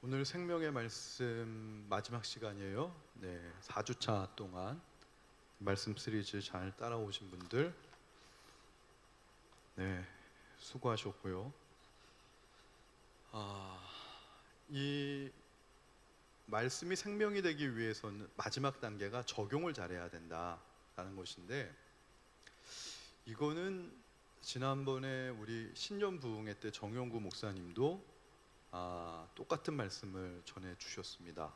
오늘 생명의 말씀 마지막 시간이에요. 네, 4주차 동안 말씀 시리즈 잘 따라오신 분들, 네, 수고하셨고요. 이 말씀이 생명이 되기 위해서는 마지막 단계가 적용을 잘해야 된다라는 것인데, 이거는 지난번에 우리 신년 부흥회 때 정용구 목사님도 똑같은 말씀을 전해 주셨습니다.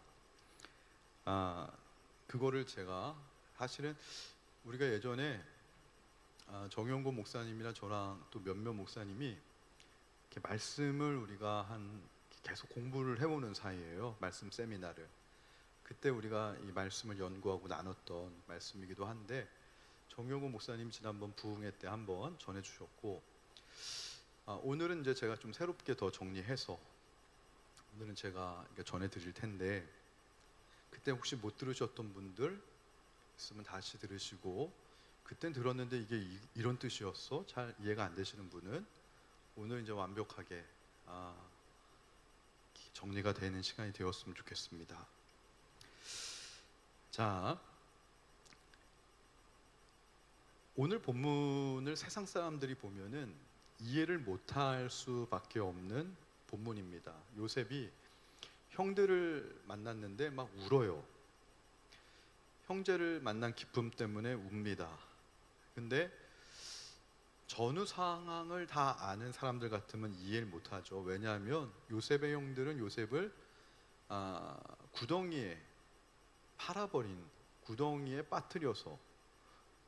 그거를 제가 사실은 우리가 예전에 정용구 목사님이랑 저랑 또 몇몇 목사님이 이렇게 말씀을 우리가 계속 공부를 해오는 사이예요. 말씀 세미나를. 그때 우리가 이 말씀을 연구하고 나눴던 말씀이기도 한데, 정용구 목사님 지난번 부흥회 때 한번 전해 주셨고, 오늘은 이제 제가 좀 새롭게 더 정리해서 오늘은 제가 전해드릴 텐데, 그때 혹시 못 들으셨던 분들 있으면 다시 들으시고, 그땐 들었는데 이게 이런 뜻이었어? 잘 이해가 안 되시는 분은 오늘 이제 완벽하게 정리가 되는 시간이 되었으면 좋겠습니다. 자, 오늘 본문을 세상 사람들이 보면은 이해를 못할 수밖에 없는 본문입니다. 요셉이 형들을 만났는데 막 울어요. 형제를 만난 기쁨 때문에 웁니다. 근데 전후 상황을 다 아는 사람들 같으면 이해를 못하죠. 왜냐하면 요셉의 형들은 요셉을 구덩이에 빠뜨려서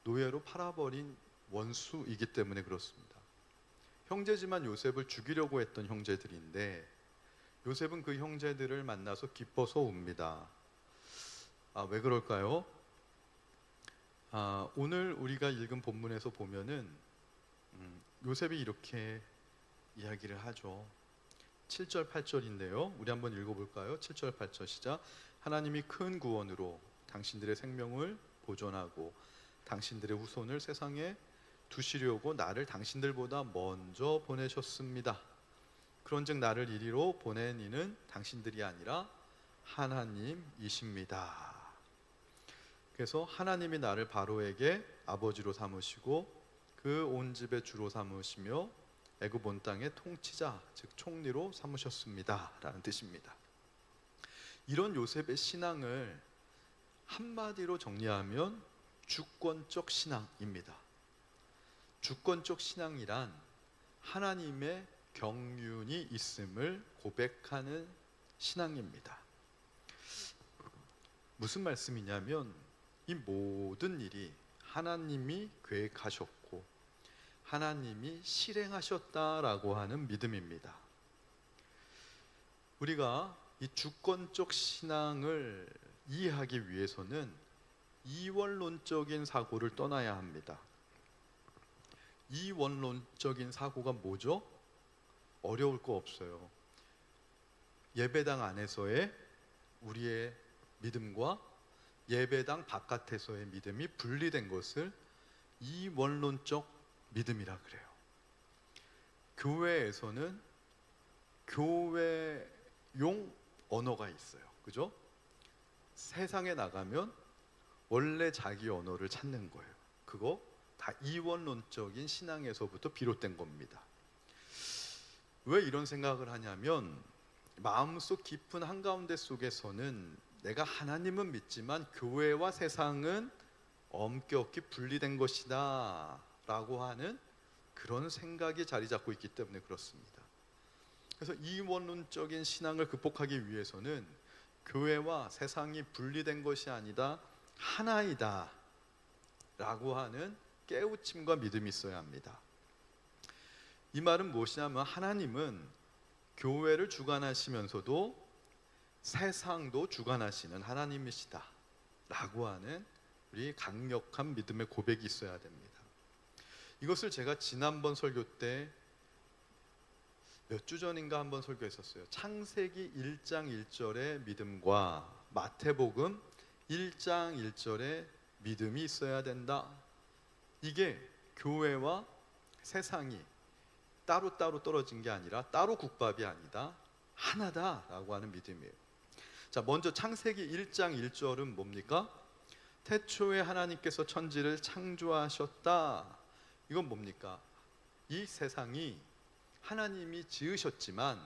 노예로 팔아버린 원수이기 때문에 그렇습니다. 형제지만 요셉을 죽이려고 했던 형제들인데, 요셉은 그 형제들을 만나서 기뻐서 웁니다. 왜 그럴까요? 오늘 우리가 읽은 본문에서 보면은 요셉이 이렇게 이야기를 하죠. 7절 8절인데요 우리 한번 읽어볼까요? 7절 8절 시작. 하나님이 큰 구원으로 당신들의 생명을 보존하고 당신들의 후손을 세상에 두시려고 나를 당신들보다 먼저 보내셨습니다. 그런즉 나를 이리로 보낸 이는 당신들이 아니라 하나님이십니다. 그래서 하나님이 나를 바로에게 아버지로 삼으시고 그 온 집의 주로 삼으시며 애굽 온 땅의 통치자 즉 총리로 삼으셨습니다 라는 뜻입니다. 이런 요셉의 신앙을 한마디로 정리하면 주권적 신앙입니다. 주권적 신앙이란 하나님의 경륜이 있음을 고백하는 신앙입니다. 무슨 말씀이냐면 이 모든 일이 하나님이 계획하셨고 하나님이 실행하셨다라고 하는 믿음입니다. 우리가 이 주권적 신앙을 이해하기 위해서는 이원론적인 사고를 떠나야 합니다. 이원론적인 사고가 뭐죠? 어려울 거 없어요. 예배당 안에서의 우리의 믿음과 예배당 바깥에서의 믿음이 분리된 것을 이원론적 믿음이라 그래요. 교회에서는 교회용 언어가 있어요. 그죠? 세상에 나가면 원래 자기 언어를 찾는 거예요. 그거 다 이원론적인 신앙에서부터 비롯된 겁니다. 왜 이런 생각을 하냐면 마음속 깊은 한가운데 속에서는 내가 하나님은 믿지만 교회와 세상은 엄격히 분리된 것이다 라고 하는 그런 생각이 자리 잡고 있기 때문에 그렇습니다. 그래서 이원론적인 신앙을 극복하기 위해서는 교회와 세상이 분리된 것이 아니다 하나이다 라고 하는 깨우침과 믿음이 있어야 합니다. 이 말은 무엇이냐면 하나님은 교회를 주관하시면서도 세상도 주관하시는 하나님이시다 라고 하는 우리 강력한 믿음의 고백이 있어야 됩니다. 이것을 제가 지난번 설교 때 몇 주 전인가 한번 설교했었어요. 창세기 1장 1절의 믿음과 마태복음 1장 1절의 믿음이 있어야 된다. 이게 교회와 세상이 따로따로 떨어진 게 아니라 따로 국밥이 아니다 하나다라고 하는 믿음이에요. 자, 먼저 창세기 1장 1절은 뭡니까? 태초에 하나님께서 천지를 창조하셨다. 이건 뭡니까? 이 세상이 하나님이 지으셨지만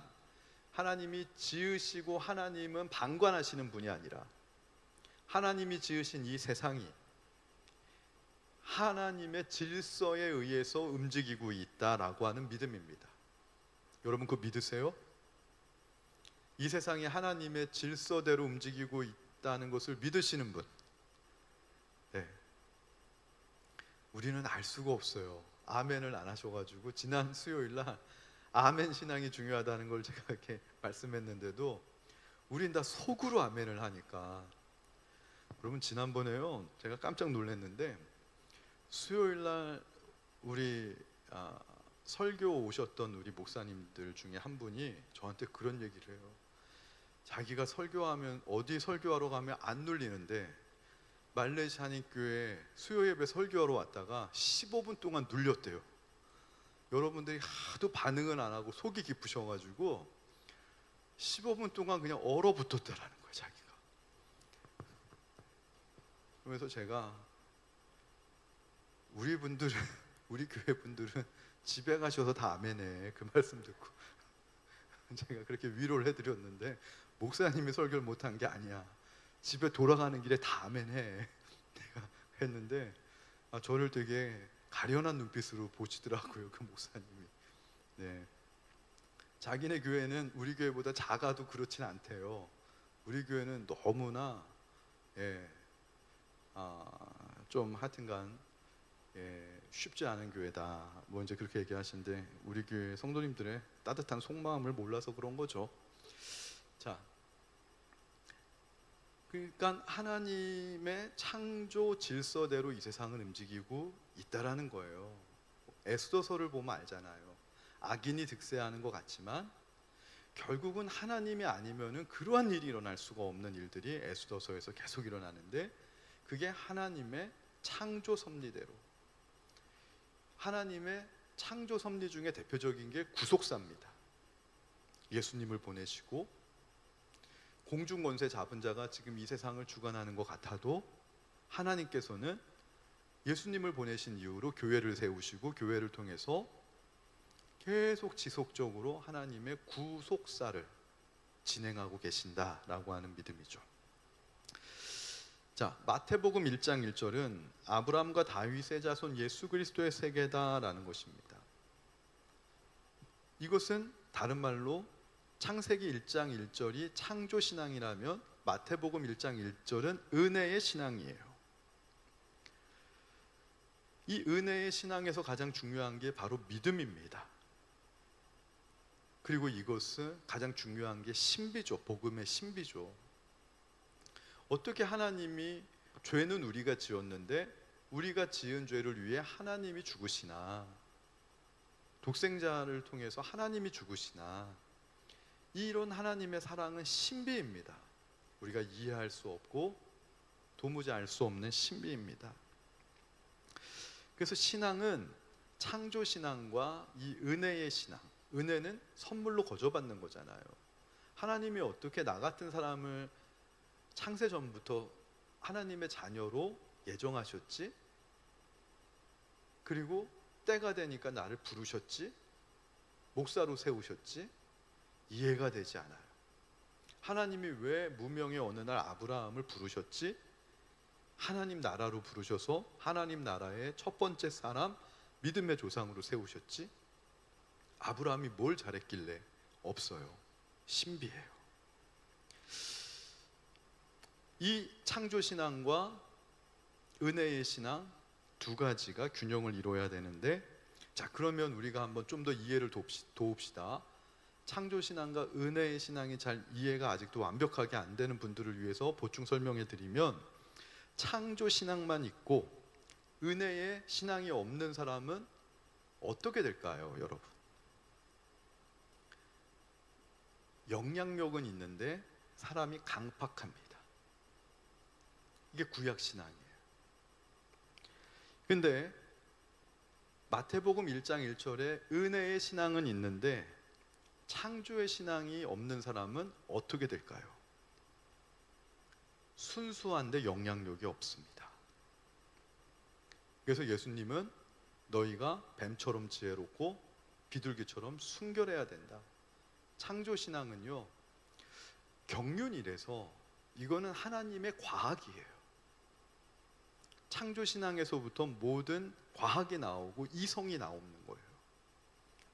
하나님이 지으시고 하나님은 방관하시는 분이 아니라 하나님이 지으신 이 세상이 하나님의 질서에 의해서 움직이고 있다라고 하는 믿음입니다. 여러분 그거 믿으세요? 이 세상이 하나님의 질서대로 움직이고 있다는 것을 믿으시는 분? 네. 우리는 알 수가 없어요. 아멘을 안 하셔가지고 지난 수요일날 아멘 신앙이 중요하다는 걸 제가 이렇게 말씀했는데도 우린 다 속으로 아멘을 하니까. 여러분 지난번에요 제가 깜짝 놀랐는데 수요일날 우리 설교 오셨던 우리 목사님들 중에 한 분이 저한테 그런 얘기를 해요. 자기가 설교하면 어디 설교하러 가면 안 눌리는데 말레이시아 한인교회 수요 예배 설교하러 왔다가 15분 동안 눌렸대요. 여러분들이 하도 반응은 안 하고 속이 깊으셔가지고 15분 동안 그냥 얼어붙었다라는 거예요, 자기가. 그래서 제가 우리 교회 분들은 집에 가셔서 다 아멘해, 그 말씀 듣고 제가 그렇게 위로를 해드렸는데 목사님이 설교를 못한 게 아니야, 집에 돌아가는 길에 다 아멘해 내가 했는데 저를 되게 가련한 눈빛으로 보시더라고요, 그 목사님이. 네. 자기네 교회는 우리 교회보다 작아도 그렇진 않대요. 우리 교회는 너무나 좀 하여튼간 쉽지 않은 교회다, 뭐 이제 그렇게 얘기하시는데 우리 교회 성도님들의 따뜻한 속마음을 몰라서 그런 거죠. 자, 그러니까 하나님의 창조 질서대로 이 세상은 움직이고 있다라는 거예요. 에스더서를 보면 알잖아요. 악인이 득세하는 것 같지만 결국은 하나님이 아니면은 그러한 일이 일어날 수가 없는 일들이 에스더서에서 계속 일어나는데 그게 하나님의 창조 섭리대로. 하나님의 창조 섭리 중에 대표적인 게 구속사입니다. 예수님을 보내시고 공중 권세 잡은 자가 지금 이 세상을 주관하는 것 같아도 하나님께서는 예수님을 보내신 이후로 교회를 세우시고 교회를 통해서 계속 지속적으로 하나님의 구속사를 진행하고 계신다라고 하는 믿음이죠. 자, 마태복음 1장 1절은 아브라함과 다윗의 자손 예수 그리스도의 세계다라는 것입니다. 이것은 다른 말로 창세기 1장 1절이 창조신앙이라면 마태복음 1장 1절은 은혜의 신앙이에요. 이 은혜의 신앙에서 가장 중요한 게 바로 믿음입니다. 그리고 이것은 가장 중요한 게 신비죠. 복음의 신비죠. 어떻게 하나님이, 죄는 우리가 지었는데 우리가 지은 죄를 위해 하나님이 죽으시나, 독생자를 통해서 하나님이 죽으시나, 이런 하나님의 사랑은 신비입니다. 우리가 이해할 수 없고 도무지 알 수 없는 신비입니다. 그래서 신앙은 창조신앙과 이 은혜의 신앙, 은혜는 선물로 거저받는 거잖아요. 하나님이 어떻게 나 같은 사람을 창세전부터 하나님의 자녀로 예정하셨지? 그리고 때가 되니까 나를 부르셨지? 목사로 세우셨지? 이해가 되지 않아요. 하나님이 왜 무명의 어느 날 아브라함을 부르셨지? 하나님 나라로 부르셔서 하나님 나라의 첫 번째 사람, 믿음의 조상으로 세우셨지? 아브라함이 뭘 잘했길래? 없어요. 신비해요. 이 창조신앙과 은혜의 신앙 두 가지가 균형을 이루어야 되는데, 자, 그러면 우리가 한번 좀 더 이해를 도웁시다. 창조신앙과 은혜의 신앙이 잘 이해가 아직도 완벽하게 안 되는 분들을 위해서 보충 설명해 드리면, 창조신앙만 있고 은혜의 신앙이 없는 사람은 어떻게 될까요, 여러분? 영향력은 있는데 사람이 강팍합니다. 이게 구약신앙이에요. 근데 마태복음 1장 1절에 은혜의 신앙은 있는데 창조의 신앙이 없는 사람은 어떻게 될까요? 순수한데 영향력이 없습니다. 그래서 예수님은 너희가 뱀처럼 지혜롭고 비둘기처럼 순결해야 된다. 창조 신앙은요, 경륜이라서 이거는 하나님의 과학이에요. 창조 신앙에서부터 모든 과학이 나오고 이성이 나오는 거예요.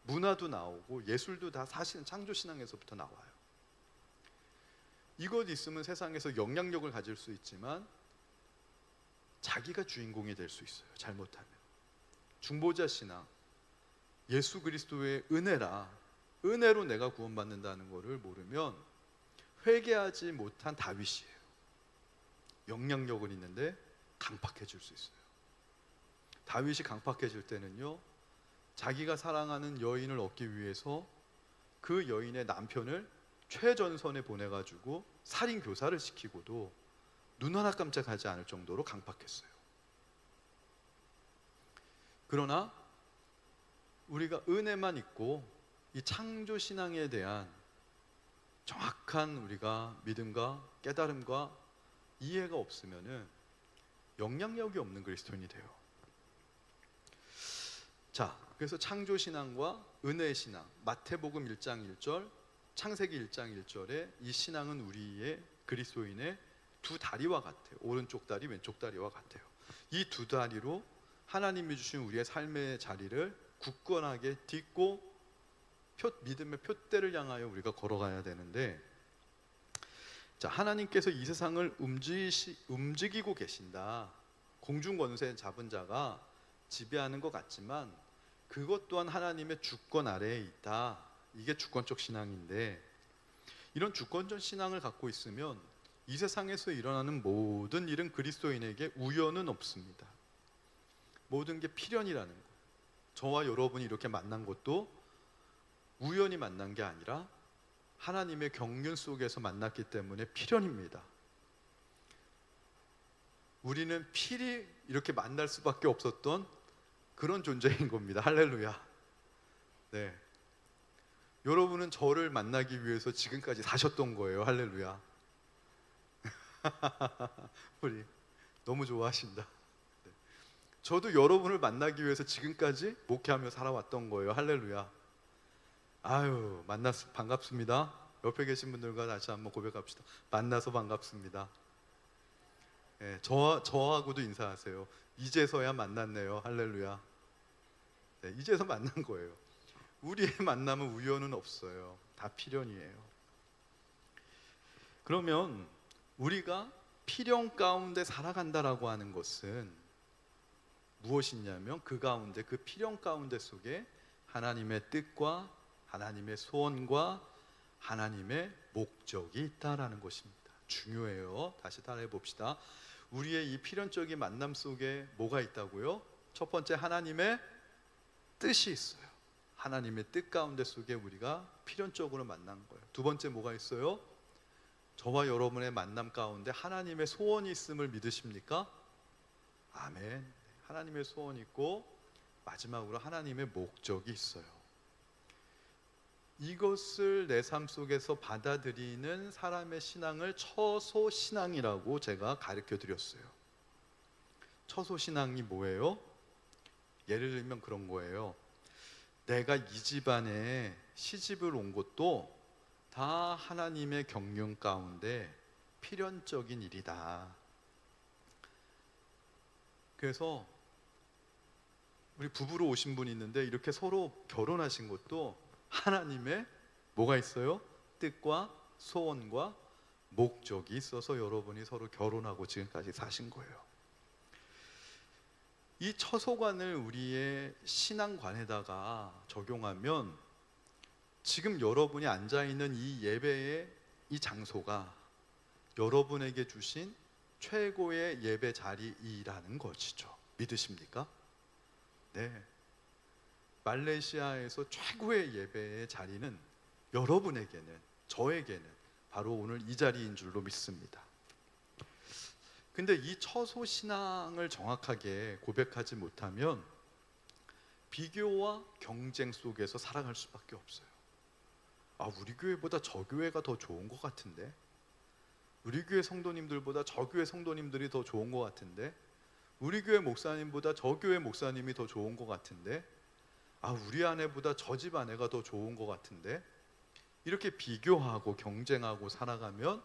문화도 나오고 예술도 다 사실은 창조 신앙에서부터 나와요. 이것 있으면 세상에서 영향력을 가질 수 있지만 자기가 주인공이 될 수 있어요. 잘못하면. 중보자 신앙, 예수 그리스도의 은혜라, 은혜로 내가 구원받는다는 것을 모르면 회개하지 못한 다윗이에요. 영향력은 있는데 강팍해질 수 있어요. 다윗이 강팍해질 때는요, 자기가 사랑하는 여인을 얻기 위해서 그 여인의 남편을 최전선에 보내가지고 살인 교사를 시키고도 눈 하나 깜짝하지 않을 정도로 강팍했어요. 그러나 우리가 은혜만 있고 이 창조 신앙에 대한 정확한 우리가 믿음과 깨달음과 이해가 없으면은 영향력이 없는 그리스도인이 돼요. 자, 그래서 창조 신앙과 은혜의 신앙, 마태복음 1장 1절, 창세기 1장 1절에 이 신앙은 우리의 그리스도인의 두 다리와 같아요. 오른쪽 다리, 왼쪽 다리와 같아요. 이 두 다리로 하나님이 주신 우리의 삶의 자리를 굳건하게 딛고 믿음의 표대를 향하여 우리가 걸어가야 되는데, 자, 하나님께서 이 세상을 움직이고 계신다. 공중 권세 잡은 자가 지배하는 것 같지만 그것 또한 하나님의 주권 아래에 있다. 이게 주권적 신앙인데, 이런 주권적 신앙을 갖고 있으면 이 세상에서 일어나는 모든 일은 그리스도인에게 우연은 없습니다. 모든 게 필연이라는 거. 저와 여러분이 이렇게 만난 것도 우연히 만난 게 아니라 하나님의 경륜 속에서 만났기 때문에 필연입니다. 우리는 필히 이렇게 만날 수밖에 없었던 그런 존재인 겁니다. 할렐루야. 네. 여러분은 저를 만나기 위해서 지금까지 사셨던 거예요. 할렐루야. 우리 너무 좋아하신다. 네. 저도 여러분을 만나기 위해서 지금까지 목회하며 살아왔던 거예요. 할렐루야. 아유, 만나서 반갑습니다. 옆에 계신 분들과 다시 한번 고백합시다. 만나서 반갑습니다. 네, 저하고도 인사하세요. 이제서야 만났네요. 할렐루야. 네, 이제서 만난 거예요. 우리의 만남은 우연은 없어요. 다 필연이에요. 그러면 우리가 필연 가운데 살아간다라고 하는 것은 무엇이냐면 그 가운데, 그 필연 가운데 속에 하나님의 뜻과 하나님의 소원과 하나님의 목적이 있다라는 것입니다. 중요해요. 다시 따라해 봅시다. 우리의 이 필연적인 만남 속에 뭐가 있다고요? 첫 번째, 하나님의 뜻이 있어요. 하나님의 뜻 가운데 속에 우리가 필연적으로 만난 거예요. 두 번째, 뭐가 있어요? 저와 여러분의 만남 가운데 하나님의 소원이 있음을 믿으십니까? 아멘. 하나님의 소원이 있고 마지막으로 하나님의 목적이 있어요. 이것을 내 삶 속에서 받아들이는 사람의 신앙을 처소신앙이라고 제가 가르쳐 드렸어요. 처소신앙이 뭐예요? 예를 들면 그런 거예요. 내가 이 집안에 시집을 온 것도 다 하나님의 경륜 가운데 필연적인 일이다. 그래서 우리 부부로 오신 분이 있는데 이렇게 서로 결혼하신 것도 하나님의 뭐가 있어요? 뜻과 소원과 목적이 있어서 여러분이 서로 결혼하고 지금까지 사신 거예요. 이 처소관을 우리의 신앙관에다가 적용하면 지금 여러분이 앉아있는 이 예배의 이 장소가 여러분에게 주신 최고의 예배 자리이라는 것이죠. 믿으십니까? 네. 말레이시아에서 최고의 예배의 자리는 여러분에게는, 저에게는 바로 오늘 이 자리인 줄로 믿습니다. 근데 이 처소 신앙을 정확하게 고백하지 못하면 비교와 경쟁 속에서 살아갈 수밖에 없어요. 우리 교회보다 저 교회가 더 좋은 것 같은데, 우리 교회 성도님들보다 저 교회 성도님들이 더 좋은 것 같은데, 우리 교회 목사님보다 저 교회 목사님이 더 좋은 것 같은데, 우리 아내보다 저 집 아내가 더 좋은 것 같은데, 이렇게 비교하고 경쟁하고 살아가면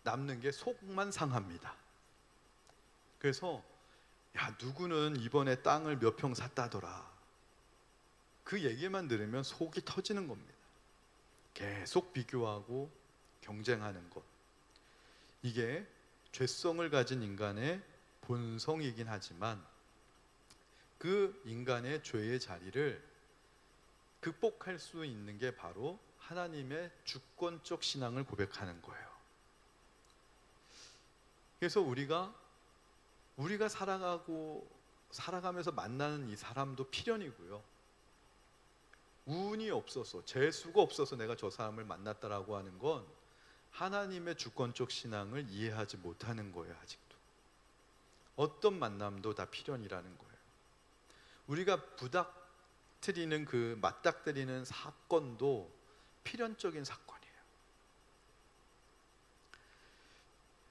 남는 게 속만 상합니다. 그래서 누구는 이번에 땅을 몇 평 샀다더라, 그 얘기만 들으면 속이 터지는 겁니다. 계속 비교하고 경쟁하는 것, 이게 죄성을 가진 인간의 본성이긴 하지만 그 인간의 죄의 자리를 극복할 수 있는 게 바로 하나님의 주권적 신앙을 고백하는 거예요. 그래서 우리가 살아가면서 만나는 이 사람도 필연이고요, 운이 없어서, 재수가 없어서 내가 저 사람을 만났다라고 하는 건 하나님의 주권적 신앙을 이해하지 못하는 거예요. 아직도 어떤 만남도 다 필연이라는 거예요. 우리가 맞닥뜨리는 사건도 필연적인 사건이에요.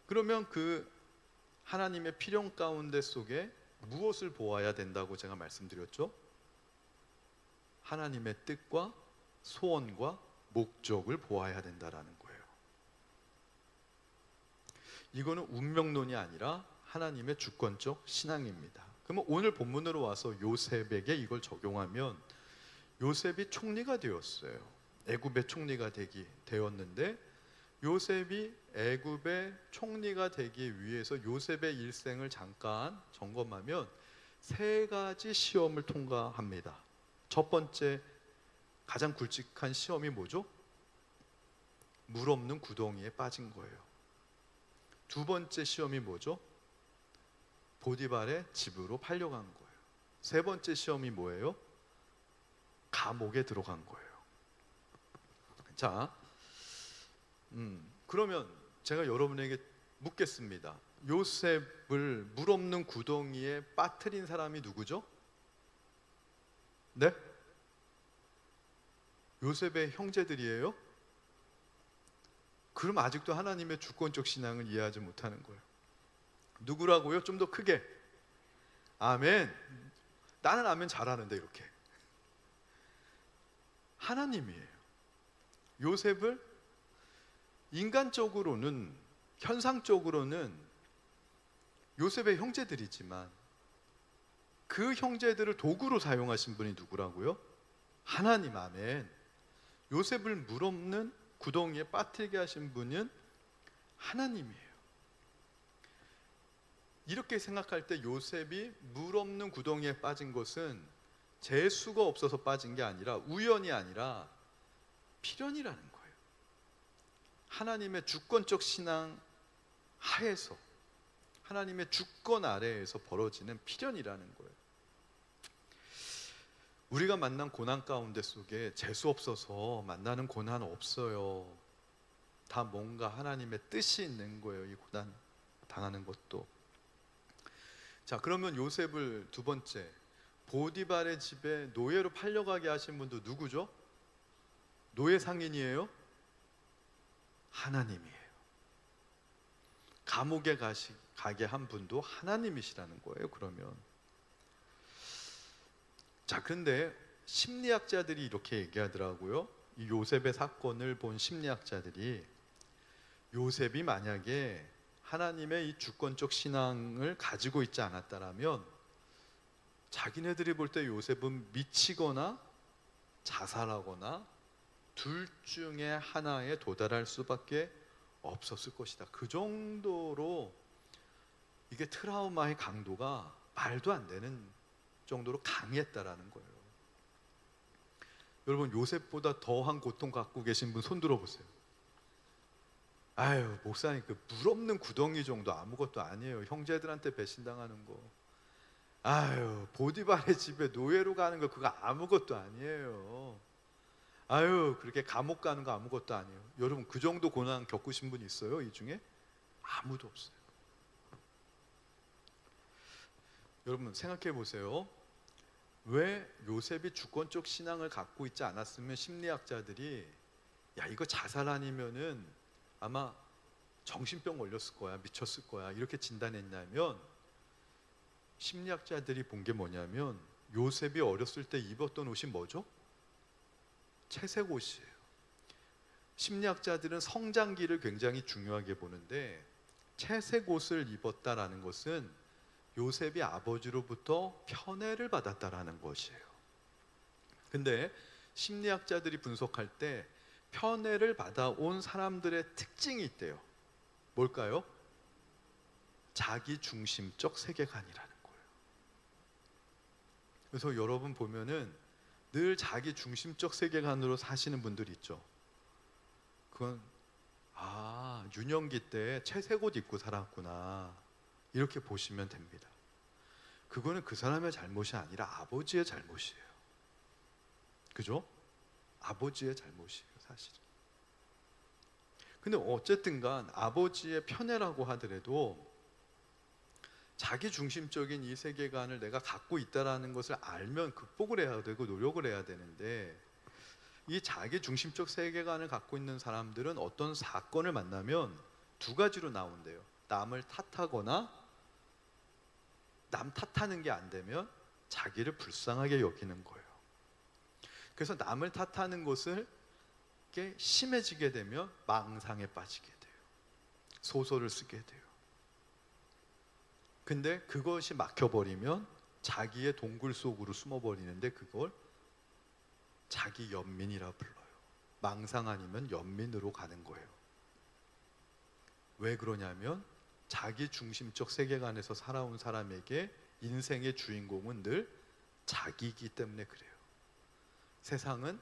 그러면 그 하나님의 필연 가운데 속에 무엇을 보아야 된다고 제가 말씀드렸죠? 하나님의 뜻과 소원과 목적을 보아야 된다라는 거예요. 이거는 운명론이 아니라 하나님의 주권적 신앙입니다. 그러면 오늘 본문으로 와서 요셉에게 이걸 적용하면, 요셉이 총리가 되었어요. 애굽의 총리가 되었는데, 요셉이 애굽의 총리가 되기 위해서 요셉의 일생을 잠깐 점검하면 3가지 시험을 통과합니다. 첫 번째, 가장 굵직한 시험이 뭐죠? 물 없는 구덩이에 빠진 거예요. 두 번째 시험이 뭐죠? 보디발의 집으로 팔려간 거예요. 세 번째 시험이 뭐예요? 감옥에 들어간 거예요. 자, 그러면 제가 여러분에게 묻겠습니다. 요셉을 물 없는 구덩이에 빠뜨린 사람이 누구죠? 네? 요셉의 형제들이에요? 그럼 아직도 하나님의 주권적 신앙을 이해하지 못하는 거예요. 누구라고요? 좀 더 크게. 아멘. 나는 아멘 잘하는데. 이렇게 하나님이에요. 요셉을 인간적으로는, 현상적으로는 요셉의 형제들이지만 그 형제들을 도구로 사용하신 분이 누구라고요? 하나님. 아멘. 요셉을 물 없는 구덩이에 빠뜨리게 하신 분은 하나님이에요. 이렇게 생각할 때 요셉이 물 없는 구덩이에 빠진 것은 재수가 없어서 빠진 게 아니라, 우연이 아니라 필연이라는 거예요. 하나님의 주권적 신앙 하에서, 하나님의 주권 아래에서 벌어지는 필연이라는 거예요. 우리가 만난 고난 가운데 속에 재수 없어서 만나는 고난 없어요. 다 뭔가 하나님의 뜻이 있는 거예요. 이 고난 당하는 것도. 자, 그러면 요셉을 두 번째, 보디발의 집에 노예로 팔려가게 하신 분도 누구죠? 노예 상인이에요? 하나님이에요. 감옥에 가게 한 분도 하나님이시라는 거예요. 그러면 자, 그런데 심리학자들이 이렇게 얘기하더라고요. 이 요셉의 사건을 본 심리학자들이, 요셉이 만약에 하나님의 이 주권적 신앙을 가지고 있지 않았다라면 자기네들이 볼 때 요셉은 미치거나 자살하거나 둘 중에 하나에 도달할 수밖에 없었을 것이다. 그 정도로 이게 트라우마의 강도가 말도 안 되는 정도로 강했다라는 거예요. 여러분, 요셉보다 더한 고통 갖고 계신 분 손 들어보세요. 아유, 목사님, 그 물 없는 구덩이 정도 아무것도 아니에요. 형제들한테 배신당하는 거. 아유, 보디발의 집에 노예로 가는 거 그거 아무것도 아니에요. 아유, 그렇게 감옥 가는 거 아무것도 아니에요. 여러분, 그 정도 고난 겪으신 분 있어요? 이 중에? 아무도 없어요. 여러분, 생각해 보세요. 왜 요셉이 주권적 신앙을 갖고 있지 않았으면 심리학자들이 야, 이거 자살 아니면은 아마 정신병 걸렸을 거야, 미쳤을 거야, 이렇게 진단했냐면, 심리학자들이 본 게 뭐냐면 요셉이 어렸을 때 입었던 옷이 뭐죠? 채색 옷이에요. 심리학자들은 성장기를 굉장히 중요하게 보는데, 채색 옷을 입었다라는 것은 요셉이 아버지로부터 편애를 받았다라는 것이에요. 근데 심리학자들이 분석할 때 편애를 받아온 사람들의 특징이 있대요. 뭘까요? 자기 중심적 세계관이라는 거예요. 그래서 여러분 보면은 늘 자기 중심적 세계관으로 사시는 분들이 있죠. 그건 유년기 때 채색 옷 입고 살았구나, 이렇게 보시면 됩니다. 그거는 그 사람의 잘못이 아니라 아버지의 잘못이에요. 그죠? 아버지의 잘못이에요, 사실은. 근데 어쨌든 간 아버지의 편애라고 하더라도 자기 중심적인 이 세계관을 내가 갖고 있다는 것을 알면 극복을 해야 되고 노력을 해야 되는데, 이 자기 중심적 세계관을 갖고 있는 사람들은 어떤 사건을 만나면 두 가지로 나온대요. 남을 탓하거나, 남 탓하는 게 안 되면 자기를 불쌍하게 여기는 거예요. 그래서 남을 탓하는 것을 심해지게 되면 망상에 빠지게 돼요. 소설을 쓰게 돼요. 근데 그것이 막혀버리면 자기의 동굴 속으로 숨어버리는데, 그걸 자기 연민이라 불러요. 망상 아니면 연민으로 가는 거예요. 왜 그러냐면 자기 중심적 세계관에서 살아온 사람에게 인생의 주인공은 늘 자기이기 때문에 그래요. 세상은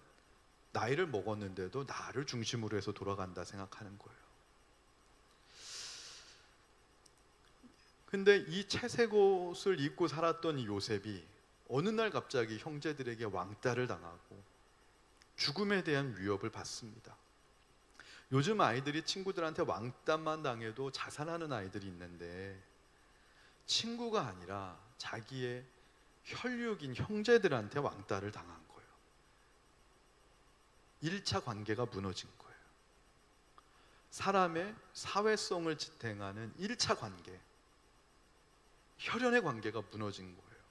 나이를 먹었는데도 나를 중심으로 해서 돌아간다 생각하는 거예요. 근데 이 채색 옷을 입고 살았던 이 요셉이 어느 날 갑자기 형제들에게 왕따를 당하고 죽음에 대한 위협을 받습니다. 요즘 아이들이 친구들한테 왕따만 당해도 자살하는 아이들이 있는데, 친구가 아니라 자기의 혈육인 형제들한테 왕따를 당한 거예요. 1차 관계가 무너진 거예요. 사람의 사회성을 지탱하는 1차 관계, 혈연의 관계가 무너진 거예요.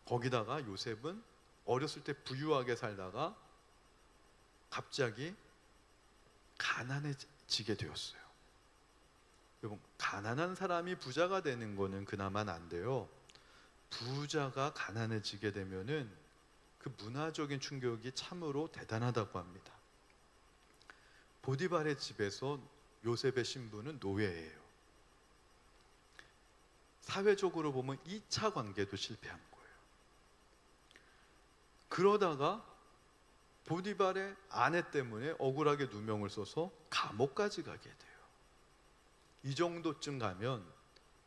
거기다가 요셉은 어렸을 때 부유하게 살다가 갑자기 가난해지게 되었어요. 여러분, 가난한 사람이 부자가 되는 거는 그나마 난데요, 부자가 가난해지게 되면은 그 문화적인 충격이 참으로 대단하다고 합니다. 보디발의 집에서 요셉의 신부는 노예예요. 사회적으로 보면 2차 관계도 실패한 거예요. 그러다가 보디발의 아내 때문에 억울하게 누명을 써서 감옥까지 가게 돼요. 이 정도쯤 가면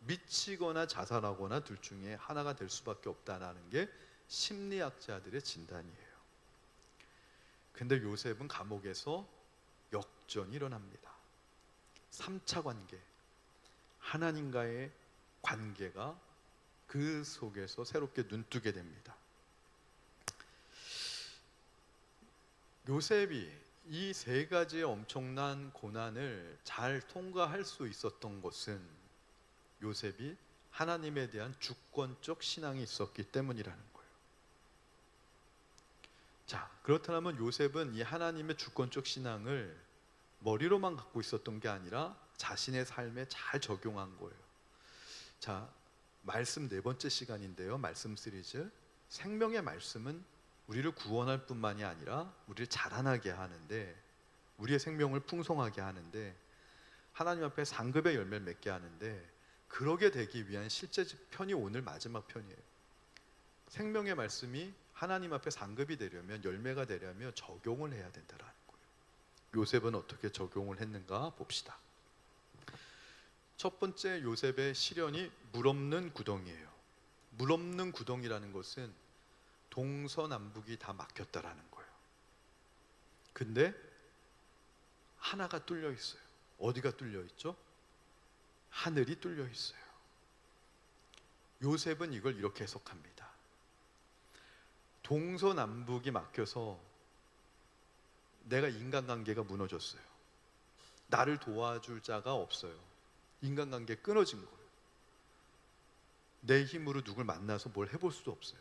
미치거나 자살하거나 둘 중에 하나가 될 수밖에 없다는 게 심리학자들의 진단이에요. 근데 요셉은 감옥에서 역전이 일어납니다. 3차 관계, 하나님과의 관계가 그 속에서 새롭게 눈뜨게 됩니다. 요셉이 이 세 가지의 엄청난 고난을 잘 통과할 수 있었던 것은 요셉이 하나님에 대한 주권적 신앙이 있었기 때문이라는 거예요. 자, 그렇다면 요셉은 이 하나님의 주권적 신앙을 머리로만 갖고 있었던 게 아니라 자신의 삶에 잘 적용한 거예요. 자, 말씀 4번째 시간인데요, 말씀 시리즈. 생명의 말씀은 우리를 구원할 뿐만이 아니라 우리를 자라나게 하는데, 우리의 생명을 풍성하게 하는데, 하나님 앞에 상급의 열매를 맺게 하는데, 그러게 되기 위한 실제 편이 오늘 마지막 편이에요. 생명의 말씀이 하나님 앞에 상급이 되려면, 열매가 되려면 적용을 해야 된다는 거예요. 요셉은 어떻게 적용을 했는가 봅시다. 첫 번째, 요셉의 시련이 물 없는 구덩이에요. 물 없는 구덩이라는 것은 동서남북이 다 막혔다라는 거예요. 근데 하나가 뚫려 있어요. 어디가 뚫려 있죠? 하늘이 뚫려 있어요. 요셉은 이걸 이렇게 해석합니다. 동서남북이 막혀서 내가 인간관계가 무너졌어요. 나를 도와줄 자가 없어요. 인간관계 끊어진 거예요. 내 힘으로 누굴 만나서 뭘 해볼 수도 없어요.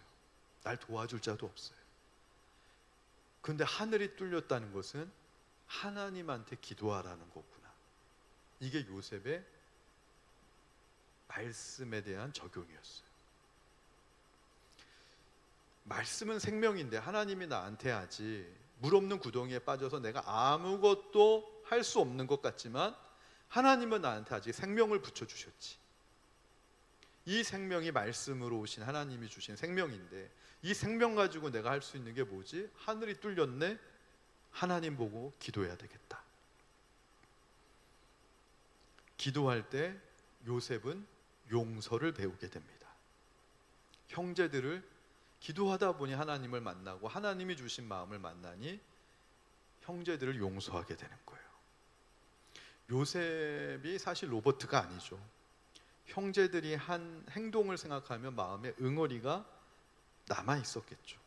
날 도와줄 자도 없어요. 그런데 하늘이 뚫렸다는 것은 하나님한테 기도하라는 거구나. 이게 요셉의 말씀에 대한 적용이었어요. 말씀은 생명인데 하나님이 나한테 하지, 물 없는 구덩이에 빠져서 내가 아무것도 할 수 없는 것 같지만 하나님은 나한테 아직 생명을 붙여주셨지. 이 생명이 말씀으로 오신 하나님이 주신 생명인데, 이 생명 가지고 내가 할 수 있는 게 뭐지? 하늘이 뚫렸네? 하나님 보고 기도해야 되겠다. 기도할 때 요셉은 용서를 배우게 됩니다. 형제들을 기도하다 보니 하나님을 만나고 하나님이 주신 마음을 만나니 형제들을 용서하게 되는 거예요. 요셉이 사실 로버트가 아니죠. 형제들이 한 행동을 생각하면 마음에 응어리가 남아 있었겠죠.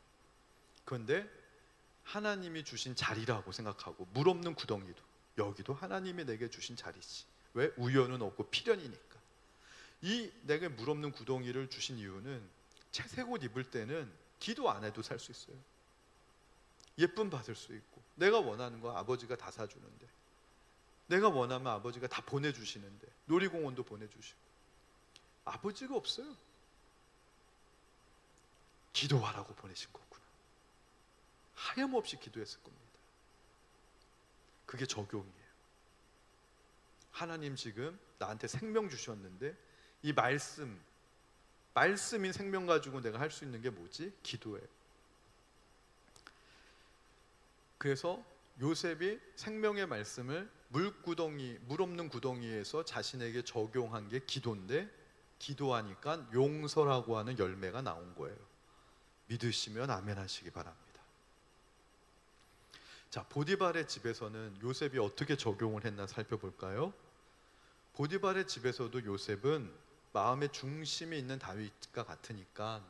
그런데 하나님이 주신 자리라고 생각하고, 물 없는 구덩이도 여기도 하나님이 내게 주신 자리지. 왜? 우연은 없고 필연이니까. 이 내게 물 없는 구덩이를 주신 이유는 채색 옷 입을 때는 기도 안 해도 살 수 있어요. 예쁨 받을 수 있고, 내가 원하는 거 아버지가 다 사주는데, 내가 원하면 아버지가 다 보내주시는데, 놀이공원도 보내주시고. 아버지가 없어요. 기도하라고 보내신 거구나. 하염없이 기도했을 겁니다. 그게 적용이에요. 하나님 지금 나한테 생명 주셨는데, 이 말씀인 생명 가지고 내가 할 수 있는 게 뭐지? 기도예요. 그래서 요셉이 생명의 말씀을 물 없는 구덩이에서 자신에게 적용한 게 기도인데, 기도하니까 용서라고 하는 열매가 나온 거예요. 믿으시면 아멘 하시기 바랍니다. 자, 보디발의 집에서는 요셉이 어떻게 적용을 했나 살펴볼까요? 보디발의 집에서도 요셉은 마음의 중심이 있는 다윗과 같으니까,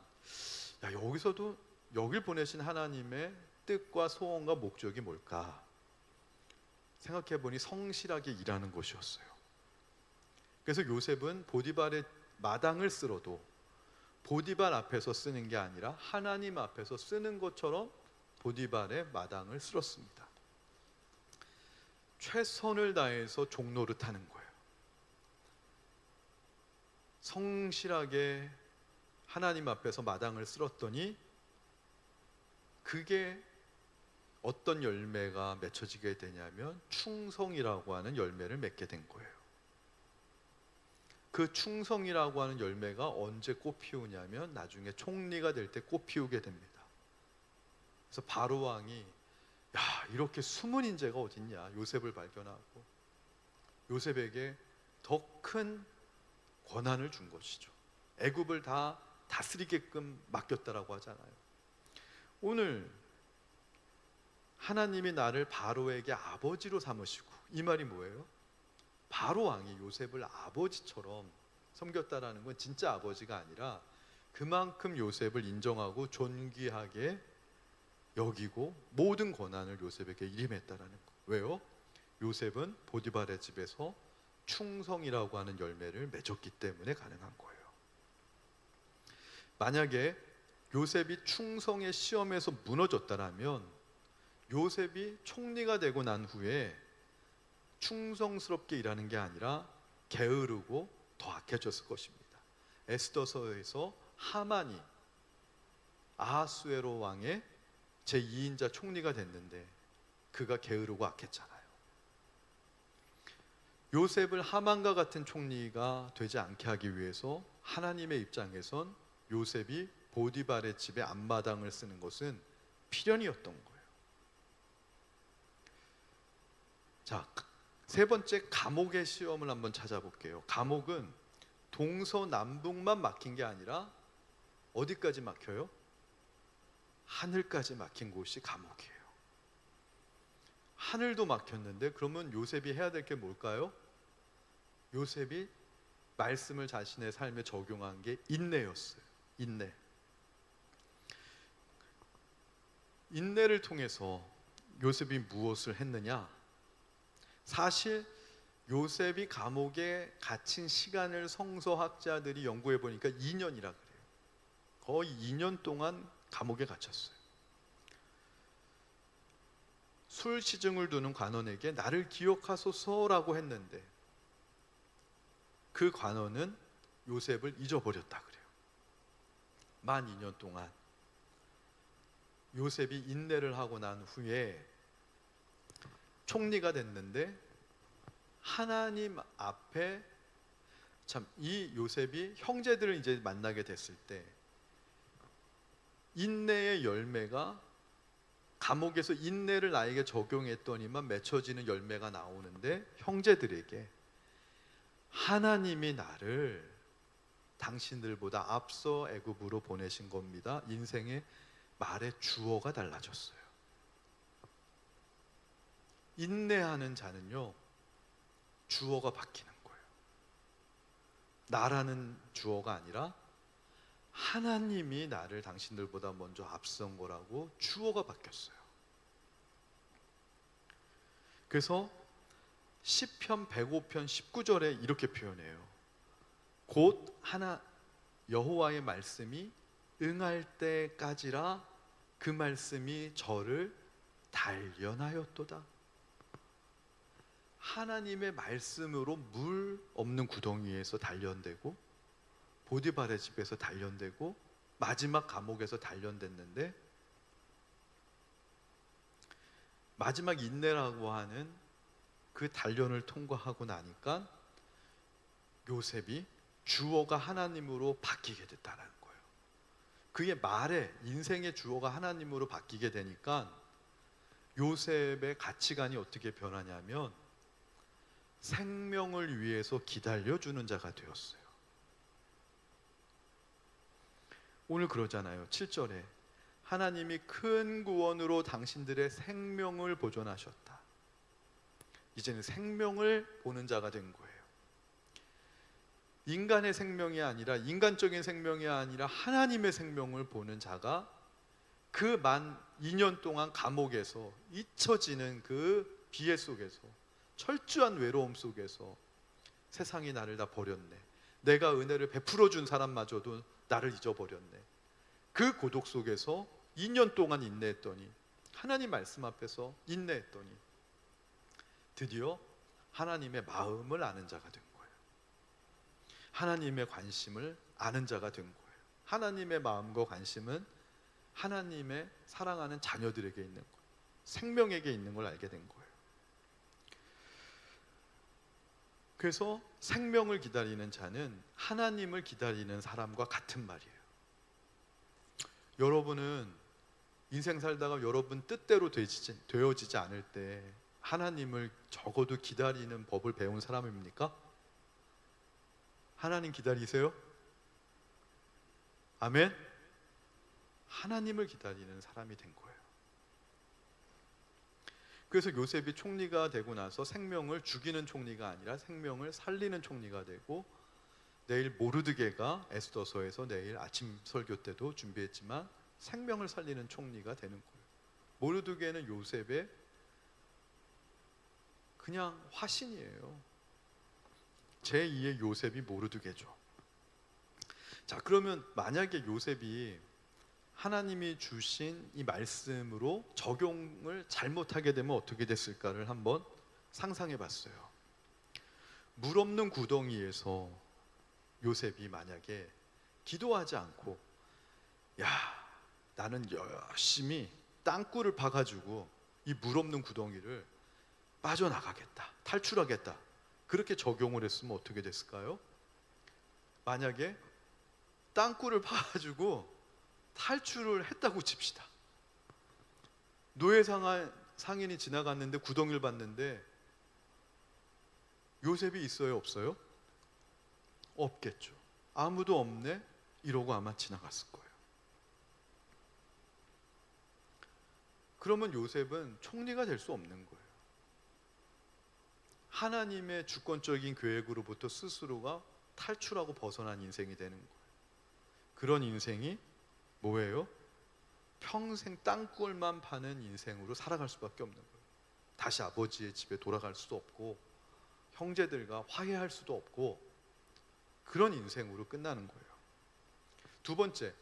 여기서도 여길 보내신 하나님의 뜻과 소원과 목적이 뭘까? 생각해보니 성실하게 일하는 것이었어요. 그래서 요셉은 보디발의 마당을 쓸어도 보디발 앞에서 쓰는 게 아니라 하나님 앞에서 쓰는 것처럼 보디발의 마당을 쓸었습니다. 최선을 다해서 종노릇하는 거예요. 성실하게 하나님 앞에서 마당을 쓸었더니 그게 어떤 열매가 맺혀지게 되냐면 충성이라고 하는 열매를 맺게 된 거예요. 그 충성이라고 하는 열매가 언제 꽃 피우냐면 나중에 총리가 될 때 꽃 피우게 됩니다. 그래서 바로 왕이 이렇게 숨은 인재가 어딨냐, 요셉을 발견하고 요셉에게 더 큰 권한을 준 것이죠. 애굽을 다 다스리게끔 맡겼다라고 하잖아요. 오늘 하나님이 나를 바로에게 아버지로 삼으시고, 이 말이 뭐예요? 바로 왕이 요셉을 아버지처럼 섬겼다라는 건 진짜 아버지가 아니라 그만큼 요셉을 인정하고 존귀하게 여기고 모든 권한을 요셉에게 일임했다라는 거. 왜요? 요셉은 보디발의 집에서 충성이라고 하는 열매를 맺었기 때문에 가능한 거예요. 만약에 요셉이 충성의 시험에서 무너졌다라면 요셉이 총리가 되고 난 후에 충성스럽게 일하는 게 아니라 게으르고 더 악해졌을 것입니다. 에스더서에서 하만이 아하수에로 왕의 제2인자 총리가 됐는데 그가 게으르고 악했잖아요. 요셉을 하만과 같은 총리가 되지 않게 하기 위해서 하나님의 입장에선 요셉이 보디발의 집에 앞마당을 쓰는 것은 필연이었던 거예요. 자, 세 번째 감옥의 시험을 한번 찾아볼게요. 감옥은 동서남북만 막힌 게 아니라 어디까지 막혀요? 하늘까지 막힌 곳이 감옥이에요. 하늘도 막혔는데 그러면 요셉이 해야 될 게 뭘까요? 요셉이 말씀을 자신의 삶에 적용한 게 인내였어요. 인내를 통해서 요셉이 무엇을 했느냐? 사실 요셉이 감옥에 갇힌 시간을 성서학자들이 연구해 보니까 2년이라 그래요. 거의 2년 동안 감옥에 갇혔어요. 술 시중을 두는 관원에게 나를 기억하소서라고 했는데 그 관원은 요셉을 잊어버렸다 그래요. 만 2년 동안 요셉이 인내를 하고 난 후에 총리가 됐는데 하나님 앞에 참 이 요셉이 형제들을 이제 만나게 됐을 때 인내의 열매가 감옥에서 인내를 나에게 적용했더니만 맺혀지는 열매가 나오는데 형제들에게 하나님이 나를 당신들보다 앞서 애굽으로 보내신 겁니다. 인생의 말의 주어가 달라졌어요. 인내하는 자는요, 주어가 바뀌는 거예요. 나라는 주어가 아니라 하나님이 나를 당신들보다 먼저 앞선 거라고 주어가 바뀌었어요. 그래서 시편 105편 19절에 이렇게 표현해요. 곧 하나 여호와의 말씀이 응할 때까지라 그 말씀이 저를 단련하였도다. 하나님의 말씀으로 물 없는 구덩이에서 단련되고 보디발의 집에서 단련되고 마지막 감옥에서 단련됐는데 마지막 인내라고 하는 그 단련을 통과하고 나니까 요셉이 주어가 하나님으로 바뀌게 됐다는 거예요. 그의 말에 인생의 주어가 하나님으로 바뀌게 되니까 요셉의 가치관이 어떻게 변하냐면 생명을 위해서 기다려주는 자가 되었어요. 오늘 그러잖아요. 7절에 하나님이 큰 구원으로 당신들의 생명을 보존하셨다. 이제는 생명을 보는 자가 된 거예요. 인간의 생명이 아니라 인간적인 생명이 아니라 하나님의 생명을 보는 자가 그 만 2년 동안 감옥에서 잊혀지는 그 비애 속에서 철저한 외로움 속에서 세상이 나를 다 버렸네. 내가 은혜를 베풀어 준 사람마저도 나를 잊어버렸네. 그 고독 속에서 2년 동안 인내했더니 하나님 말씀 앞에서 인내했더니 드디어 하나님의 마음을 아는 자가 된 거예요. 하나님의 관심을 아는 자가 된 거예요. 하나님의 마음과 관심은 하나님의 사랑하는 자녀들에게 있는 거예요. 생명에게 있는 걸 알게 된 거예요. 그래서 생명을 기다리는 자는 하나님을 기다리는 사람과 같은 말이에요. 여러분은 인생 살다가 여러분 뜻대로 되어지지 않을 때 하나님을 적어도 기다리는 법을 배운 사람입니까? 하나님 기다리세요? 아멘? 하나님을 기다리는 사람이 된 거예요. 그래서 요셉이 총리가 되고 나서 생명을 죽이는 총리가 아니라 생명을 살리는 총리가 되고 내일 모르드게가 에스더서에서 내일 아침 설교 때도 준비했지만 생명을 살리는 총리가 되는 거예요. 모르드게는 요셉의 그냥 화신이에요. 제2의 요셉이 모르드게죠. 자, 그러면 만약에 요셉이 하나님이 주신 이 말씀으로 적용을 잘못하게 되면 어떻게 됐을까를 한번 상상해 봤어요. 물 없는 구덩이에서 요셉이 만약에 기도하지 않고 야, 나는 열심히 땅굴을 파가지고 이 물 없는 구덩이를 빠져나가겠다, 탈출하겠다, 그렇게 적용을 했으면 어떻게 됐을까요? 만약에 땅굴을 파가지고 탈출을 했다고 칩시다. 노예 상인이 지나갔는데 구덩이를 봤는데 요셉이 있어요, 없어요? 없겠죠. 아무도 없네? 이러고 아마 지나갔을 거예요. 그러면 요셉은 총리가 될 수 없는 거예요. 하나님의 주권적인 계획으로부터 스스로가 탈출하고 벗어난 인생이 되는 거예요. 그런 인생이 뭐예요? 평생 땅굴만 파는 인생으로 살아갈 수밖에 없는 거예요. 다시 아버지의 집에 돌아갈 수도 없고 형제들과 화해할 수도 없고 그런 인생으로 끝나는 거예요. 두 번째,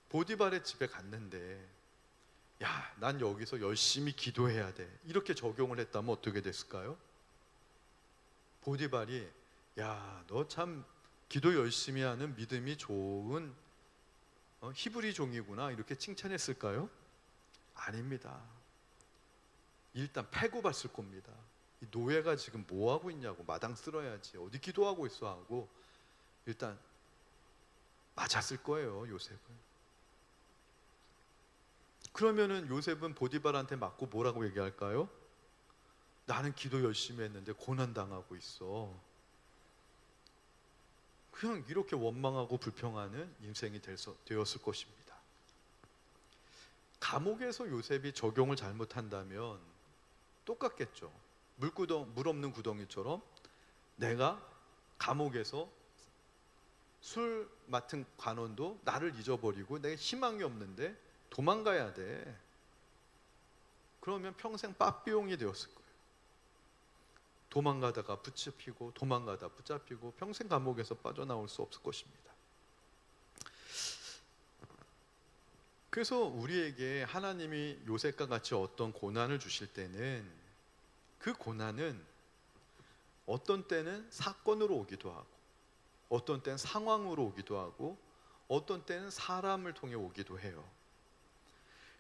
보디발의 집에 갔는데 야, 난 여기서 열심히 기도해야 돼, 이렇게 적용을 했다면 어떻게 됐을까요? 보디발이 야, 너 참 기도 열심히 하는 믿음이 좋은 히브리 종이구나, 이렇게 칭찬했을까요? 아닙니다. 일단 패고 봤을 겁니다. 이 노예가 지금 뭐 하고 있냐고, 마당 쓸어야지, 어디 기도하고 있어 하고 일단 맞았을 거예요, 요셉은. 그러면은 요셉은 보디발한테 맞고 뭐라고 얘기할까요? 나는 기도 열심히 했는데 고난당하고 있어. 그냥 이렇게 원망하고 불평하는 인생이 되었을 것입니다. 감옥에서 요셉이 적용을 잘못한다면 똑같겠죠. 물 없는 구덩이처럼 내가 감옥에서 술 맡은 관원도 나를 잊어버리고 내가 희망이 없는데 도망가야 돼. 그러면 평생 빠삐용이 되었을 거예요. 도망가다가 붙잡히고 도망가다 붙잡히고 평생 감옥에서 빠져나올 수 없을 것입니다. 그래서 우리에게 하나님이 요셉과 같이 어떤 고난을 주실 때는 그 고난은 어떤 때는 사건으로 오기도 하고 어떤 때는 상황으로 오기도 하고 어떤 때는 사람을 통해 오기도 해요.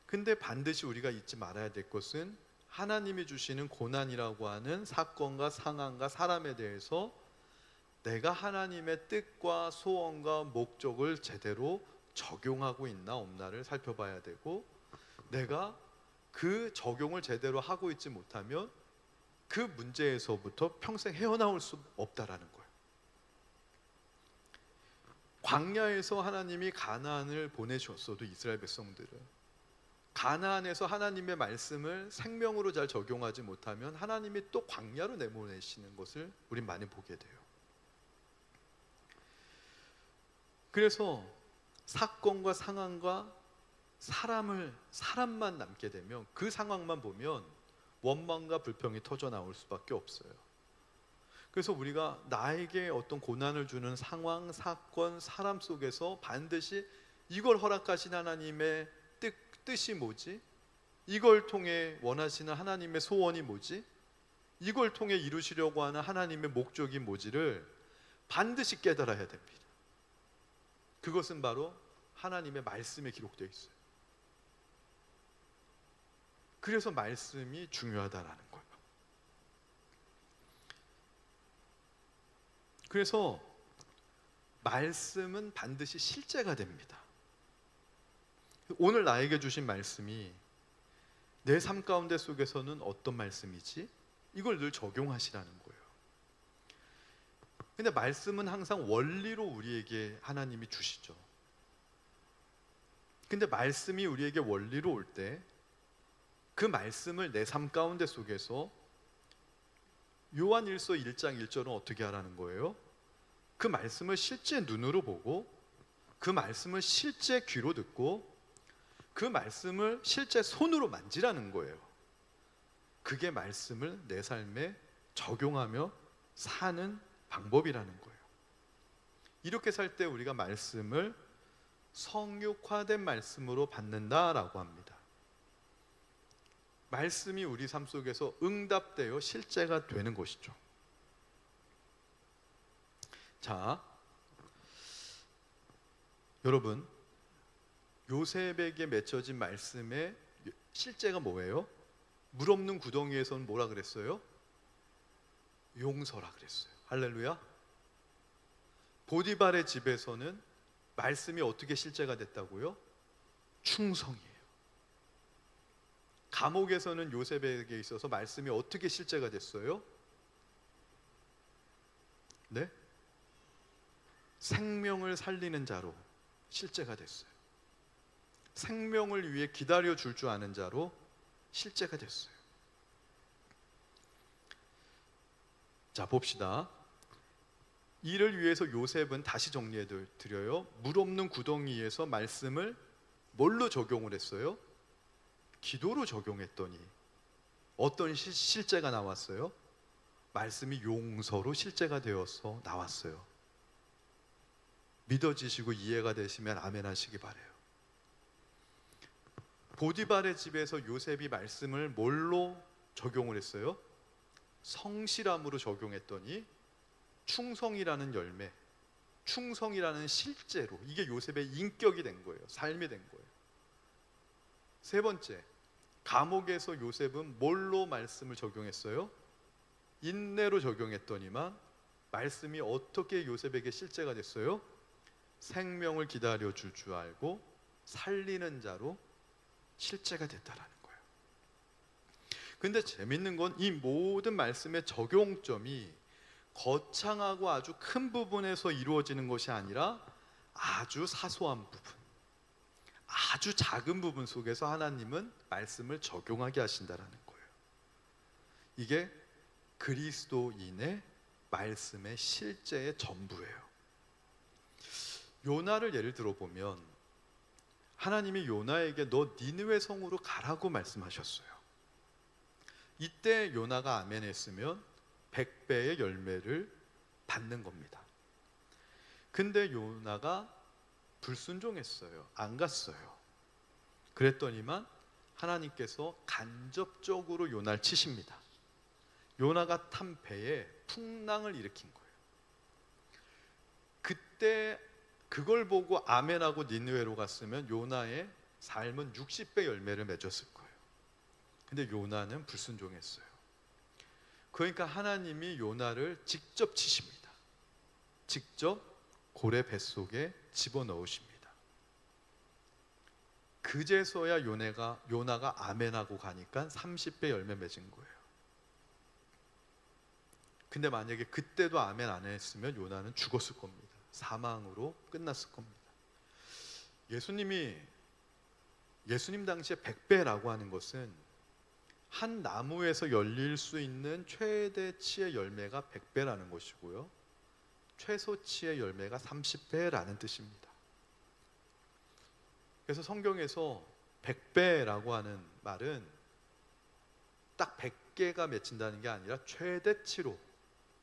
근데 반드시 우리가 잊지 말아야 될 것은 하나님이 주시는 고난이라고 하는 사건과 상황과 사람에 대해서 내가 하나님의 뜻과 소원과 목적을 제대로 적용하고 있나 없나를 살펴봐야 되고, 내가 그 적용을 제대로 하고 있지 못하면 그 문제에서부터 평생 헤어나올 수 없다라는 거예요. 광야에서 하나님이 가나안을 보내셨어도 이스라엘 백성들은 가나안에서 하나님의 말씀을 생명으로 잘 적용하지 못하면 하나님이 또 광야로 내보내시는 것을 우린 많이 보게 돼요. 그래서 사건과 상황과 사람만 남게 되면 그 상황만 보면 원망과 불평이 터져 나올 수밖에 없어요. 그래서 우리가 나에게 어떤 고난을 주는 상황, 사건, 사람 속에서 반드시 이걸 허락하신 하나님의 뜻이 뭐지? 이걸 통해 원하시는 하나님의 소원이 뭐지? 이걸 통해 이루시려고 하는 하나님의 목적이 뭐지를 반드시 깨달아야 됩니다. 그것은 바로 하나님의 말씀에 기록되어 있어요. 그래서 말씀이 중요하다라는 거예요. 그래서 말씀은 반드시 실제가 됩니다. 오늘 나에게 주신 말씀이 내 삶 가운데 속에서는 어떤 말씀이지? 이걸 늘 적용하시라는 거예요. 근데 말씀은 항상 원리로 우리에게 하나님이 주시죠. 근데 말씀이 우리에게 원리로 올 때 그 말씀을 내 삶 가운데 속에서 요한일서 1장 1절은 어떻게 하라는 거예요? 그 말씀을 실제 눈으로 보고 그 말씀을 실제 귀로 듣고 그 말씀을 실제 손으로 만지라는 거예요. 그게 말씀을 내 삶에 적용하며 사는 방법이라는 거예요. 이렇게 살 때 우리가 말씀을 성육화된 말씀으로 받는다라고 합니다. 말씀이 우리 삶 속에서 응답되어 실제가 되는 것이죠. 자, 여러분, 요셉에게 맺혀진 말씀의 실제가 뭐예요? 물 없는 구덩이에서는 뭐라 그랬어요? 용서라 그랬어요. 할렐루야. 보디발의 집에서는 말씀이 어떻게 실제가 됐다고요? 충성이에요. 감옥에서는 요셉에게 있어서 말씀이 어떻게 실제가 됐어요? 네? 생명을 살리는 자로 실제가 됐어요. 생명을 위해 기다려 줄 줄 아는 자로 실제가 됐어요. 자, 봅시다. 이를 위해서 요셉은 다시 정리해 드려요. 물 없는 구덩이에서 말씀을 뭘로 적용을 했어요? 기도로 적용했더니 어떤 실제가 나왔어요? 말씀이 용서로 실제가 되어서 나왔어요. 믿어지시고 이해가 되시면 아멘 하시기 바라요. 보디발의 집에서 요셉이 말씀을 뭘로 적용을 했어요? 성실함으로 적용했더니 충성이라는 열매, 충성이라는 실제로, 이게 요셉의 인격이 된 거예요. 삶이 된 거예요. 세 번째, 감옥에서 요셉은 뭘로 말씀을 적용했어요? 인내로 적용했더니만 말씀이 어떻게 요셉에게 실제가 됐어요? 생명을 기다려 줄 줄 알고 살리는 자로 실제가 됐다라는 거예요. 근데 재밌는 건 이 모든 말씀의 적용점이 거창하고 아주 큰 부분에서 이루어지는 것이 아니라 아주 사소한 부분, 아주 작은 부분 속에서 하나님은 말씀을 적용하게 하신다라는 거예요. 이게 그리스도인의 말씀의 실제의 전부예요. 요나를 예를 들어보면 하나님이 요나에게 너 니느웨 성으로 가라고 말씀하셨어요. 이때 요나가 아멘 했으면 100배의 열매를 받는 겁니다. 근데 요나가 불순종했어요. 안 갔어요. 그랬더니만 하나님께서 간접적으로 요나를 치십니다. 요나가 탄 배에 풍랑을 일으킨 거예요. 그때 그걸 보고 아멘하고 니느웨로 갔으면 요나의 삶은 60배 열매를 맺었을 거예요. 근데 요나는 불순종했어요. 그러니까 하나님이 요나를 직접 치십니다. 직접 고래 뱃속에 집어넣으십니다. 그제서야 요나가 아멘하고 가니까 30배 열매 맺은 거예요. 근데 만약에 그때도 아멘 안 했으면 요나는 죽었을 겁니다. 사망으로 끝났을 겁니다. 예수님 당시에 100배라고 하는 것은 한 나무에서 열릴 수 있는 최대치의 열매가 100배라는 것이고요, 최소치의 열매가 30배라는 뜻입니다. 그래서 성경에서 100배라고 하는 말은 딱 100개가 맺힌다는 게 아니라 최대치로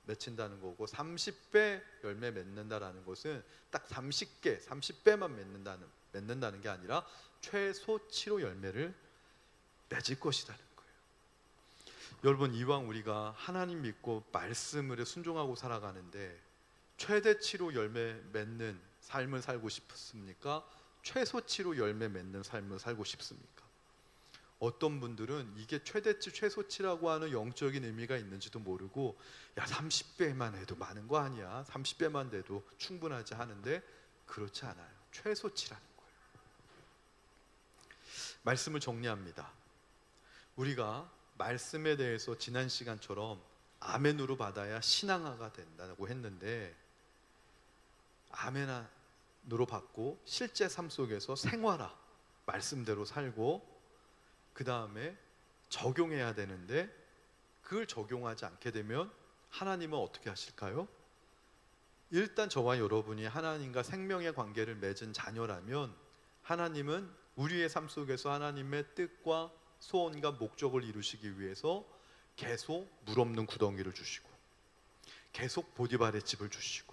맺힌다는 거고, 30배 열매 맺는다라는 것은 딱 30개, 30배만 맺는다는 게 아니라 최소치로 열매를 맺을 것이라는 거예요. 여러분, 이왕 우리가 하나님 믿고 말씀을 순종하고 살아가는데 최대치로 열매 맺는 삶을 살고 싶습니까? 최소치로 열매 맺는 삶을 살고 싶습니까? 어떤 분들은 이게 최대치 최소치라고 하는 영적인 의미가 있는지도 모르고, 야 30배만 해도 많은 거 아니야, 30배만 돼도 충분하지 하는데, 그렇지 않아요. 최소치라는 거예요. 말씀을 정리합니다. 우리가 말씀에 대해서 지난 시간처럼 아멘으로 받아야 신앙화가 된다고 했는데, 아멘으로 받고 실제 삶 속에서 생활화, 말씀대로 살고 그 다음에 적용해야 되는데, 그걸 적용하지 않게 되면 하나님은 어떻게 하실까요? 일단 저와 여러분이 하나님과 생명의 관계를 맺은 자녀라면 하나님은 우리의 삶 속에서 하나님의 뜻과 소원과 목적을 이루시기 위해서 계속 물 없는 구덩이를 주시고, 계속 보디발의 집을 주시고,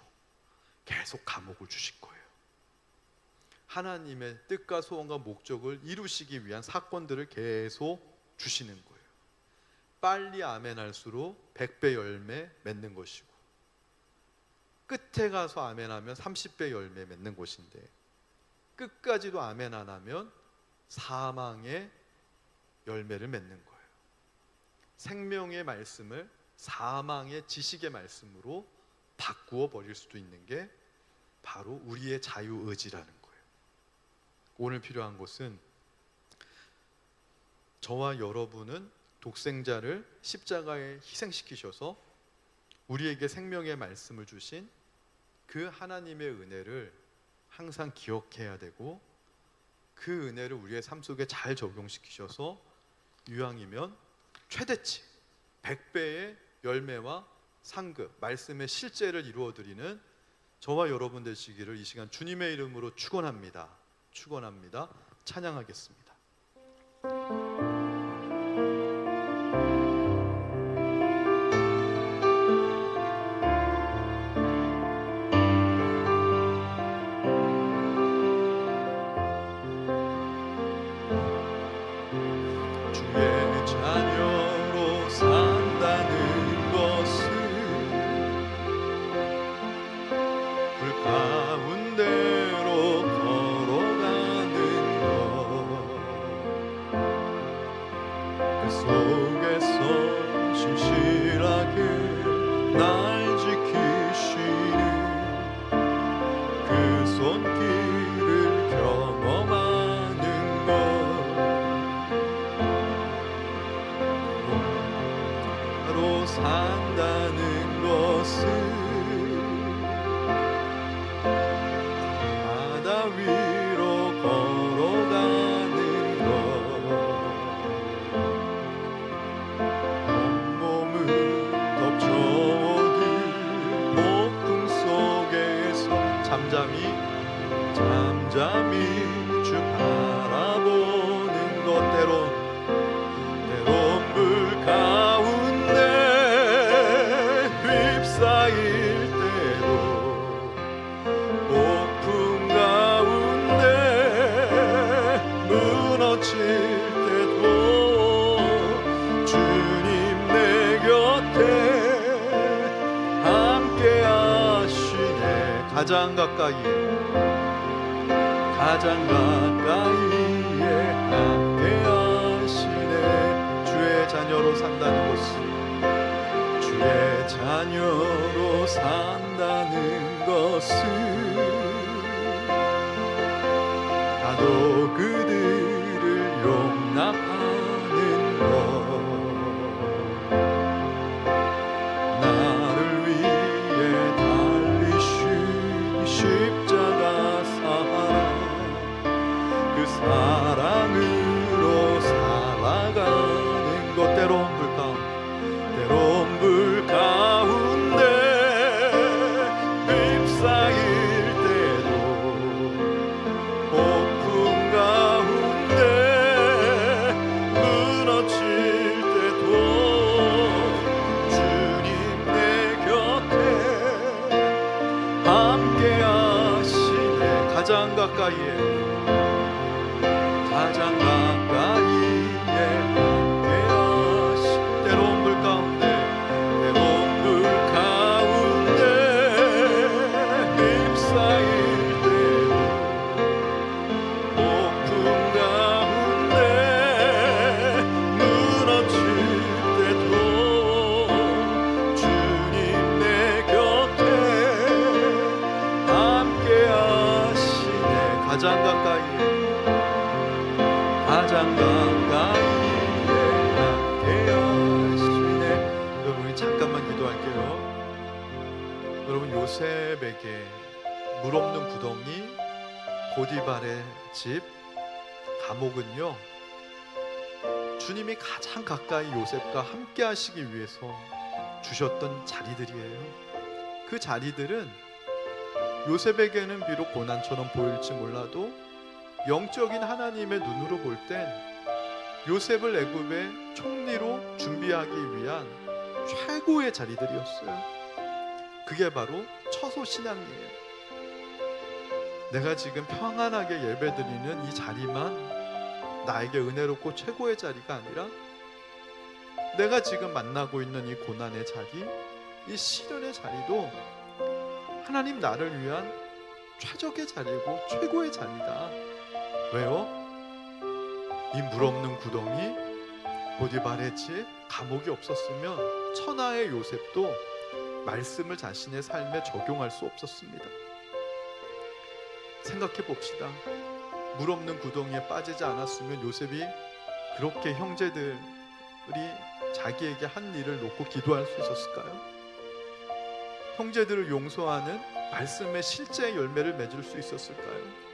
계속 감옥을 주실 거예요. 하나님의 뜻과 소원과 목적을 이루시기 위한 사건들을 계속 주시는 거예요. 빨리 아멘할수록 100배 열매 맺는 것이고, 끝에 가서 아멘하면 30배 열매 맺는 것인데, 끝까지도 아멘 안 하면 사망의 열매를 맺는 거예요. 생명의 말씀을 사망의 지식의 말씀으로 바꾸어 버릴 수도 있는 게 바로 우리의 자유의지라는 거예요. 오늘 필요한 것은 저와 여러분은 독생자를 십자가에 희생시키셔서 우리에게 생명의 말씀을 주신 그 하나님의 은혜를 항상 기억해야 되고, 그 은혜를 우리의 삶 속에 잘 적용시키셔서 이왕이면 최대치 100배의 열매와 상급, 말씀의 실제를 이루어드리는 저와 여러분 되시기를 이 시간 주님의 이름으로 축원합니다. 찬양하겠습니다. 날 지키시는 그 손길을 경험하는 것, 바로 산다는 것은 바다 위로 걸어가는 것, 온몸을 덮쳐오는 폭풍 속에서 잠잠히 주 바라보는 것, 때론 물 가운데 휩싸일 때도, 폭풍 가운데 무너질 때도 주님 내 곁에 함께 하시네. 가장 가까이에 함께 하시네. 주의 자녀로 산다는 것은, 주의 자녀로 산다는 것은 나도 그들을 용납하는 것, 나를 위해 달리신 십자가 사랑, 그 사랑으로 살아가는 것, 때론 불 가운데 휩싸일 때도, 폭풍 가운데 무너질 때도 주님 내 곁에 함께 하시네. 가장 가까이에 함께 하시. 때론 불 가운데 휩싸일 때도, 폭풍 가운데 무너질 때도 주님 내 곁에 함께 하시네. 가장 가까이에 함께 하시네. 여러분 잠깐만 기도할게요. 여러분, 요셉에게 물 없는 구덩이, 보디발의 집, 감옥은요, 주님이 가장 가까이 요셉과 함께 하시기 위해서 주셨던 자리들이에요. 그 자리들은 요셉에게는 비록 고난처럼 보일지 몰라도 영적인 하나님의 눈으로 볼 땐 요셉을 애굽의 총리로 준비하기 위한 최고의 자리들이었어요. 그게 바로 처소신앙이에요. 내가 지금 평안하게 예배드리는 이 자리만 나에게 은혜롭고 최고의 자리가 아니라, 내가 지금 만나고 있는 이 고난의 자리, 이 시련의 자리도 하나님 나를 위한 최적의 자리고 최고의 자리다. 왜요? 이 물 없는 구덩이, 보디발의 집, 감옥이 없었으면 천하의 요셉도 말씀을 자신의 삶에 적용할 수 없었습니다. 생각해 봅시다. 물 없는 구덩이에 빠지지 않았으면 요셉이 그렇게 형제들이 자기에게 한 일을 놓고 기도할 수 있었을까요? 형제들을 용서하는 말씀의 실제 열매를 맺을 수 있었을까요?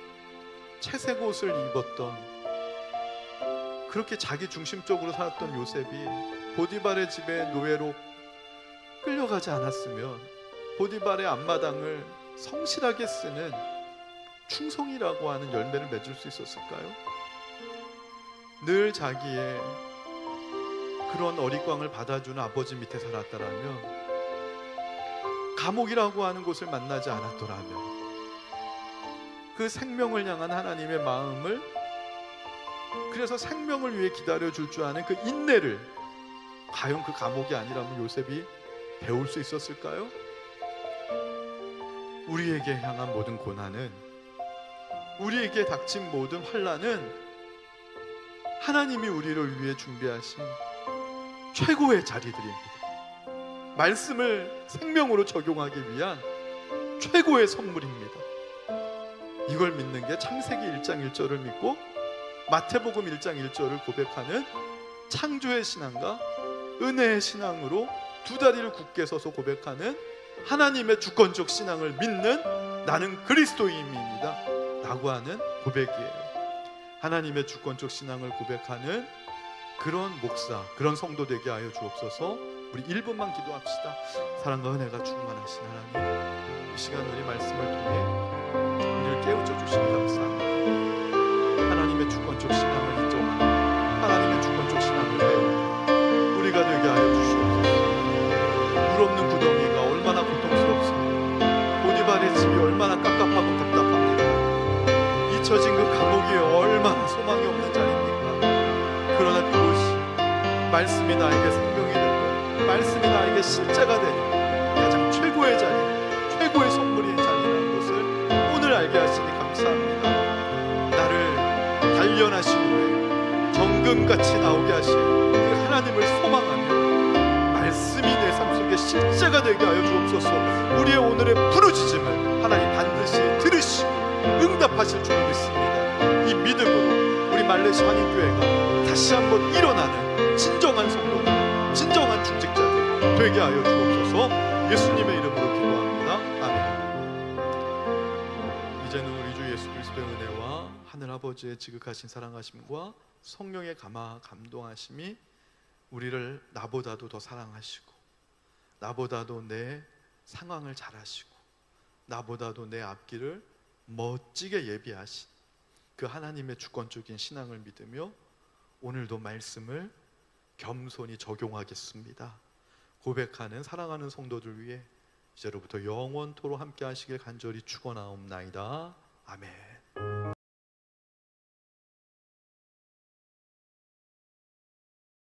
채색 옷을 입었던, 그렇게 자기 중심적으로 살았던 요셉이 보디발의 집에 노예로 끌려가지 않았으면 보디발의 앞마당을 성실하게 쓰는 충성이라고 하는 열매를 맺을 수 있었을까요? 늘 자기의 그런 어릿광을 받아주는 아버지 밑에 살았다라면, 감옥이라고 하는 곳을 만나지 않았더라면, 그 생명을 향한 하나님의 마음을, 그래서 생명을 위해 기다려줄 줄 아는 그 인내를 과연 그 감옥이 아니라면 요셉이 배울 수 있었을까요? 우리에게 향한 모든 고난은, 우리에게 닥친 모든 환난은 하나님이 우리를 위해 준비하신 최고의 자리들입니다. 말씀을 생명으로 적용하기 위한 최고의 선물입니다. 이걸 믿는 게 창세기 1장 1절을 믿고 마태복음 1장 1절을 고백하는 창조의 신앙과 은혜의 신앙으로 두 다리를 굳게 서서 고백하는 하나님의 주권적 신앙을 믿는 나는 그리스도인입니다 라고 하는 고백이에요. 하나님의 주권적 신앙을 고백하는 그런 목사, 그런 성도 되게 하여 주옵소서. 우리 1분만 기도합시다. 사랑과 은혜가 충만하신 하나님, 이 시간 우리 말씀을 통해 우리를 깨우쳐 주시니 감사합니다. 하나님의 주권적 신앙을 인정하고 하나님의 주권적 신앙을 배우는 우리가 되게 하여 주시옵소서. 물 없는 구덩이가 얼마나 고통스럽습니까? 보디발의 집이 얼마나 깝깝하고 답답합니까? 잊혀진 그 감옥이 얼마나 소망이 없는 자리입니까? 그러나 그곳이 말씀이 나에게 생명이 되고 말씀이 나에게 실제가 되는 가장 최고의 자리, 최고의 선물인 자리라는 것을 오늘 알게 하시니 감사합니다. 나를 단련하신 후에 정금같이 나오게 하신 그 하나님을 소망하며 말씀이 내 삶 속에 실제가 되게 하여 주옵소서. 우리의 오늘의 부르짖음을 하나님 반드시 들으시고 응답하실 줄 믿습니다. 이 믿음으로 우리 말레이시아 한인교회가 다시 한번 일어나는 진정한 성도들, 진정한 중직자들 되게 하여 주옵소서. 예수님의 이름으로 기도합니다. 아멘. 이제는 우리 주 예수 그리스도의 은혜와 하늘아버지의 지극하신 사랑하심과 성령의 감동하심이 우리를 나보다도 더 사랑하시고 나보다도 내 상황을 잘 아시고 나보다도 내 앞길을 멋지게 예비하신 그 하나님의 주권적인 신앙을 믿으며 오늘도 말씀을 겸손히 적용하겠습니다 고백하는 사랑하는 성도들 위해 이제로부터 영원토록 함께 하시길 간절히 축원하옵나이다. 아멘.